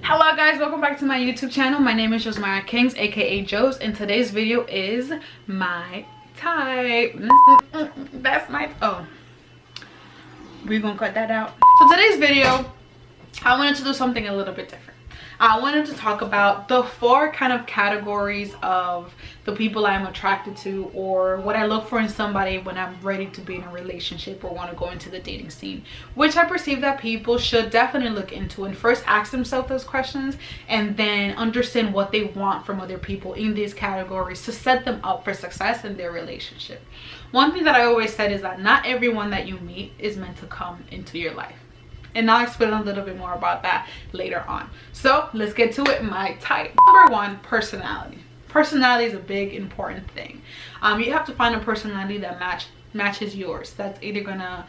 Hello guys, welcome back to my YouTube channel. My name is Josmara Kings, aka Jos, and today's video is my type. That's my we're gonna cut that out. So today's video, I wanted to do something a little bit different. I wanted to talk about the 4 kind of categories of the people I'm attracted to, or what I look for in somebody when I'm ready to be in a relationship or want to go into the dating scene, which I perceive that people should definitely look into and first ask themselves those questions and then understand what they want from other people in these categories to set them up for success in their relationship. One thing that I always said is that not everyone that you meet is meant to come into your life. And I'll explain a little bit more about that later on. So let's get to it. My type. Number 1, personality. Personality is a big important thing. You have to find a personality that matches yours, that's either gonna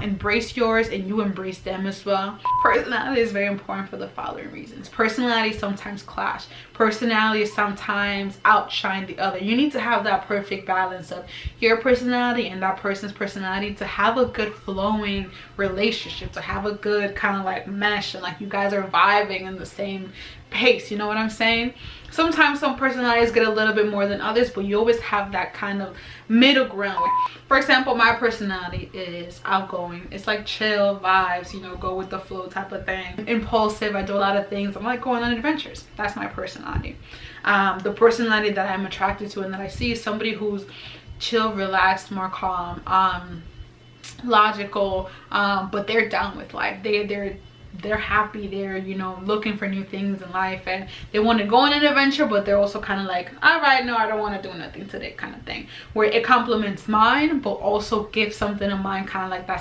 embrace yours and you embrace them as well. Personality is very important for the following reasons. Personality sometimes clash. Personality sometimes outshine the other. You need to have that perfect balance of your personality and that person's personality to have a good flowing relationship, to have a good kind of like mesh, and like you guys are vibing in the same pace. You know what I'm saying? Sometimes some personalities get a little bit more than others, but you always have that kind of middle ground. For example, my personality is outgoing. It's like chill vibes, you know, go with the flow type of thing. Impulsive. I do a lot of things. I'm like going on adventures. That's my personality. The personality that I'm attracted to and that I see is somebody who's chill, relaxed, more calm, logical, but they're down with life. They're happy, they're, you know, looking for new things in life, and they want to go on an adventure, but they're also kind of like, all right, no, I don't want to do nothing today kind of thing, where it complements mine but also gives something of mine, kind of like that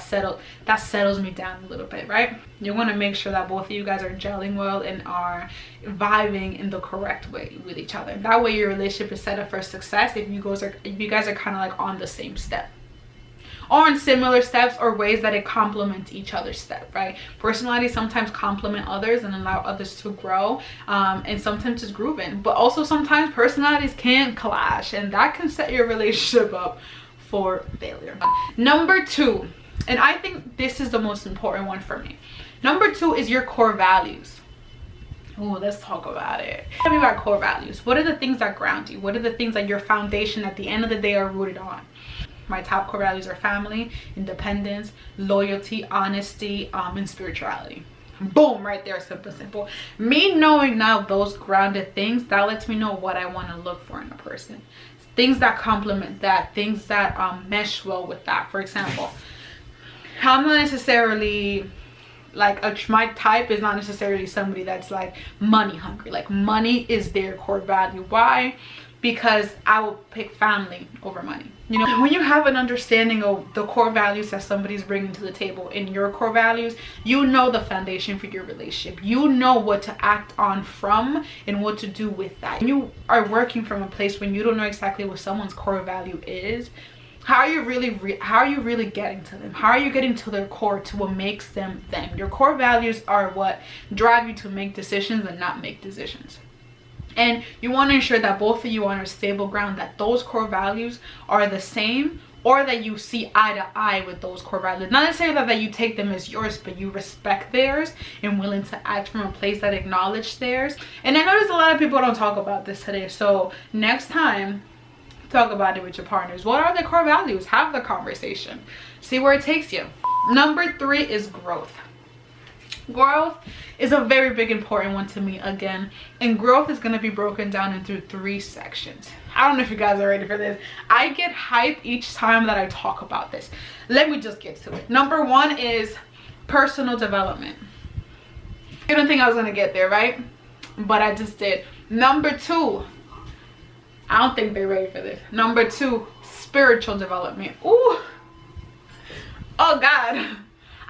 settles me down a little bit, right? You want to make sure that both of you guys are gelling well and are vibing in the correct way with each other. That way your relationship is set up for success if you guys are kind of like on the same step, or in similar steps, or ways that it complements each other's step, right? Personalities sometimes complement others and allow others to grow, and sometimes it's grooving, but also sometimes personalities can clash, and that can set your relationship up for failure. Number 2, and I think this is the most important one for me. Number 2 is your core values. Oh, let's talk about it. Tell me about core values. What are the things that ground you? What are the things that your foundation at the end of the day are rooted on? My top core values are family, independence, loyalty, honesty, and spirituality. Boom, right there. Simple. Me knowing now those grounded things, that lets me know what I want to look for in a person. Things that complement that, things that mesh well with that. For example, I'm not necessarily like my type is not necessarily somebody that's like money hungry. Like money is their core value. Why? Because I will pick family over money. You know, when you have an understanding of the core values that somebody's bringing to the table in your core values, you know the foundation for your relationship. You know what to act on from and what to do with that. When you are working from a place when you don't know exactly what someone's core value is, how are you really getting to them? How are you getting to their core, to what makes them them? Your core values are what drive you to make decisions and not make decisions. And you want to ensure that both of you are on a stable ground, that those core values are the same, or that you see eye to eye with those core values. Not necessarily that you take them as yours, but you respect theirs and willing to act from a place that acknowledges theirs. And I notice a lot of people don't talk about this today. So next time, talk about it with your partners. What are the core values? Have the conversation. See where it takes you. Number 3 is growth. Growth is a very big important one to me again, and growth is going to be broken down into 3 sections. I don't know if you guys are ready for this. I get hype each time that I talk about this. Let me just get to it. Number 1 is personal development. You don't think I was going to get there, right? But I just did. Number 2, I don't think they're ready for this. Number 2, spiritual development. Ooh, oh God,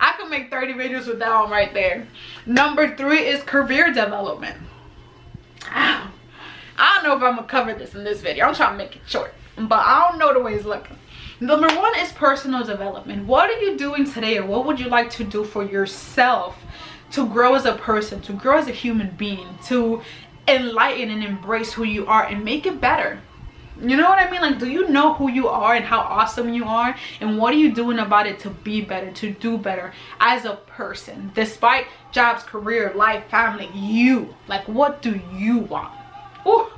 I could make 30 videos with that one right there. Number 3 is career development. I don't know if I'm gonna cover this in this video. I'm trying to make it short, but I don't know the way it's looking. Number 1 is personal development. What are you doing today, or what would you like to do for yourself to grow as a person, to grow as a human being, to enlighten and embrace who you are and make it better? You know what I mean? Like, do you know who you are and how awesome you are? And what are you doing about it to be better, to do better as a person? Despite jobs, career, life, family, you. Like, what do you want? Oh,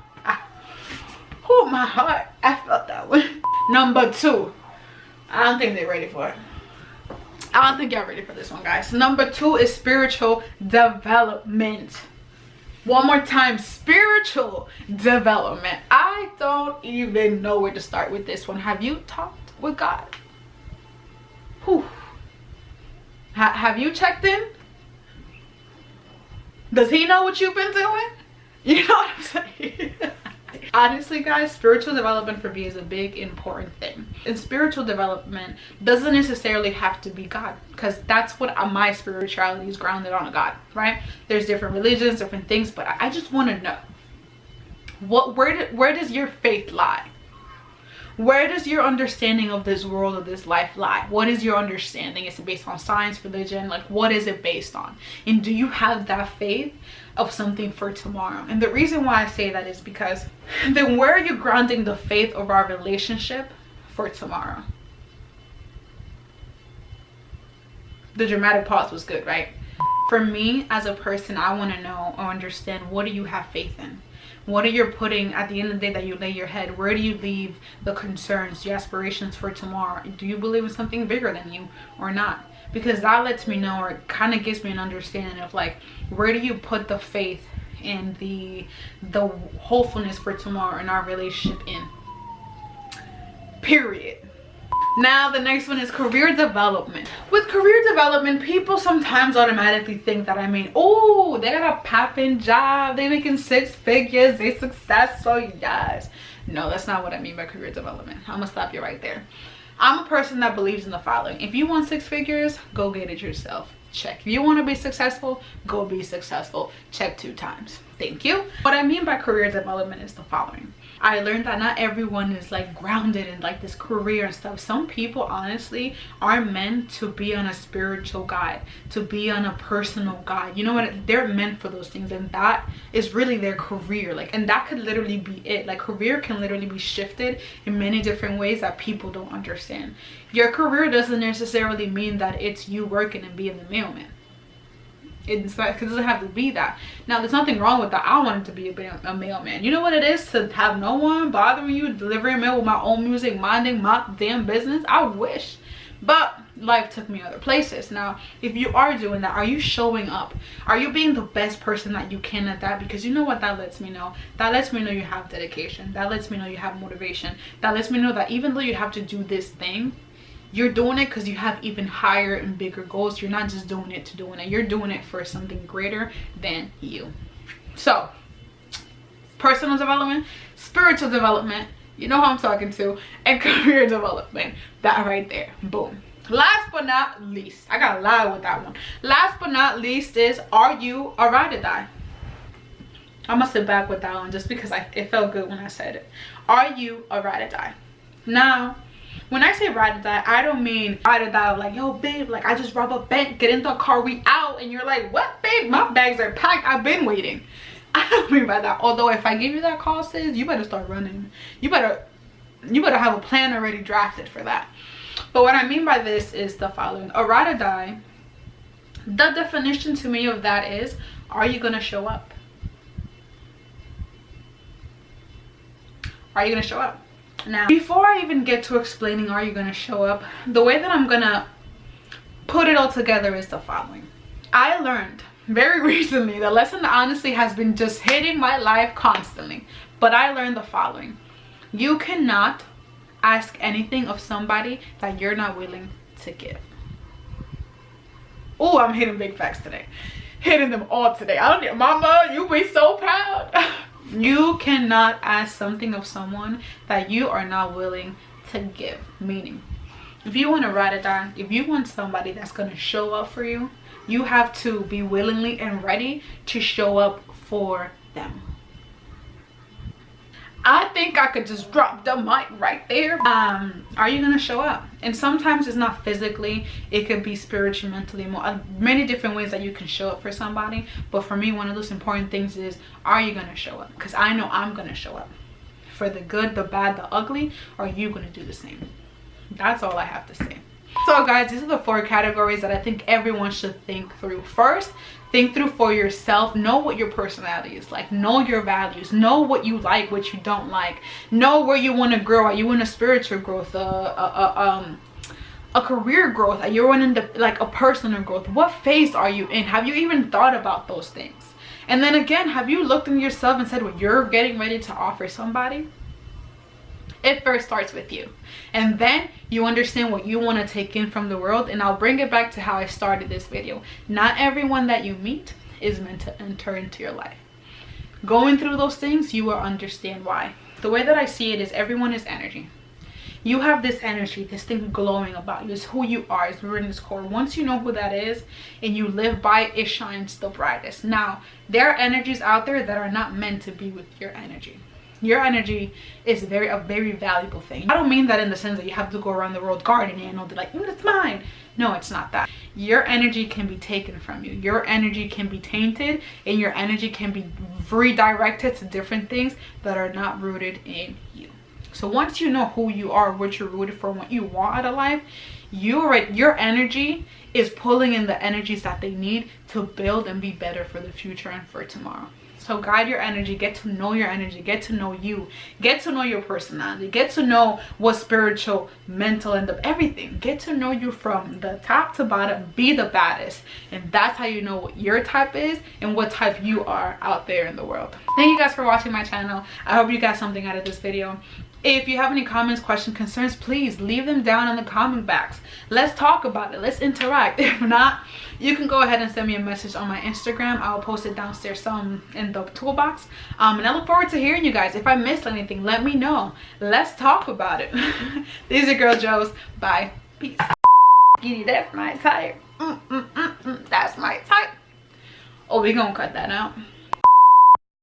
my heart. I felt that one. Number 2. I don't think they're ready for it. I don't think y'all ready for this one, guys. Number 2 is spiritual development. One more time, spiritual development. I don't even know where to start with this one. Have you talked with God? Whew. Have you checked in? Does he know what you've been doing? You know what I'm saying? Honestly, guys, spiritual development for me is a big important thing. And spiritual development doesn't necessarily have to be God, because that's what my spirituality is grounded on, God, right? There's different religions, different things, but I just want to know, where does your faith lie? Where does your understanding of this world, of this life lie? What is your understanding? Is it based on science, religion? Like, what is it based on? And do you have that faith of something for tomorrow? And the reason why I say that is because then where are you grounding the faith of our relationship for tomorrow? The dramatic pause was good, right? For me as a person, I want to know or understand, what do you have faith in? What are you putting at the end of the day that you lay your head? Where do you leave the concerns, the aspirations for tomorrow? Do you believe in something bigger than you or not? Because that lets me know, or it kind of gives me an understanding of, like, where do you put the faith and the hopefulness for tomorrow in our relationship in? Period. Now the next one is career development. With career development, people sometimes automatically think that, I mean, oh, they got a popping job, they making 6 figures, they successful, yes. No, that's not what I mean by career development. I'm gonna stop you right there. I'm a person that believes in the following. If you want 6 figures, go get it yourself. Check. If you want to be successful, go be successful. Check 2 times. Thank you. What I mean by career development is the following. I learned that not everyone is like grounded in like this career and stuff. Some people honestly are meant to be on a spiritual guide, to be on a personal guide. You know what? They're meant for those things, and that is really their career. Like, and that could literally be it. Like, career can literally be shifted in many different ways that people don't understand. Your career doesn't necessarily mean that it's you working and being the mailman. It's not, because it doesn't have to be that. Now, there's nothing wrong with that. I wanted to be a mailman. You know what it is to have no one bothering you, delivering mail with my own music, minding my damn business? I wish. But life took me other places. Now, if you are doing that, are you showing up? Are you being the best person that you can at that? Because you know what that lets me know? That lets me know you have dedication. That lets me know you have motivation. That lets me know that even though you have to do this thing, you're doing it because you have even higher and bigger goals. You're not just doing it to doing it. You're doing it for something greater than you. So, personal development, spiritual development, you know who I'm talking to, and career development. That right there. Boom. Last but not least, I gotta lie with that one. Last but not least is, are you a ride or die? I'm gonna sit back with that one just because it felt good when I said it. Are you a ride or die? Now, when I say ride or die, I don't mean ride or die like, yo, babe, like, I just robbed a bank, get in the car, we out. And you're like, what, babe? My bags are packed. I've been waiting. I don't mean by that. Although, if I give you that call, sis, you better start running. You better have a plan already drafted for that. But what I mean by this is the following. A ride or die, the definition to me of that is, are you going to show up? Are you going to show up? Now, before I even get to explaining are you going to show up, the way that I'm going to put it all together is the following. I learned very recently, the lesson that honestly has been just hitting my life constantly, but I learned the following. You cannot ask anything of somebody that you're not willing to give. Oh, I'm hitting big facts today. Hitting them all today. I don't need, mama, you be so proud. You cannot ask something of someone that you are not willing to give. Meaning, if you want to ride or die, if you want somebody that's going to show up for you, you have to be willingly and ready to show up for them. I think I could just drop the mic right there. Are you going to show up? And sometimes it's not physically, it could be spiritually, mentally, many different ways that you can show up for somebody. But for me, one of those important things is, are you going to show up? Because I know I'm going to show up for the good, the bad, the ugly, are you going to do the same? That's all I have to say. So guys, these are the 4 categories that I think everyone should think through. First, think through for yourself. Know what your personality is like. Know your values. Know what you like, what you don't like. Know where you want to grow. Are you in a spiritual growth, a career growth? Are you in like a personal growth? What phase are you in? Have you even thought about those things? And then again, have you looked in yourself and said, well, you're getting ready to offer somebody? It first starts with you, and then you understand what you want to take in from the world. And I'll bring it back to how I started this video. Not everyone that you meet is meant to enter into your life. Going through those things, you will understand why. The way that I see it is, everyone is energy. You have this energy, this thing glowing about you. It's who you are. It's within this core. Once you know who that is and you live by it, it shines the brightest. Now, there are energies out there that are not meant to be with your energy. Your energy is a very valuable thing. I don't mean that in the sense that you have to go around the world gardening and all be like, it's mine. No, it's not that. Your energy can be taken from you. Your energy can be tainted, and your energy can be redirected to different things that are not rooted in you. So once you know who you are, what you're rooted for, what you want out of life, your energy is pulling in the energies that they need to build and be better for the future and for tomorrow. So guide your energy, get to know your energy, get to know you, get to know your personality, get to know what spiritual, mental, and everything. Get to know you from the top to bottom. Be the baddest. And that's how you know what your type is and what type you are out there in the world. Thank you guys for watching my channel. I hope you got something out of this video. If you have any comments, questions, concerns, please leave them down in the comment box. Let's talk about it. Let's interact. If not, you can go ahead and send me a message on my Instagram. I'll post it downstairs in the toolbox. And I look forward to hearing you guys. If I missed anything, let me know. Let's talk about it. These are Girl Joes. Bye. Peace. Giddy, that's my type. That's my type. Oh, we gonna cut that out.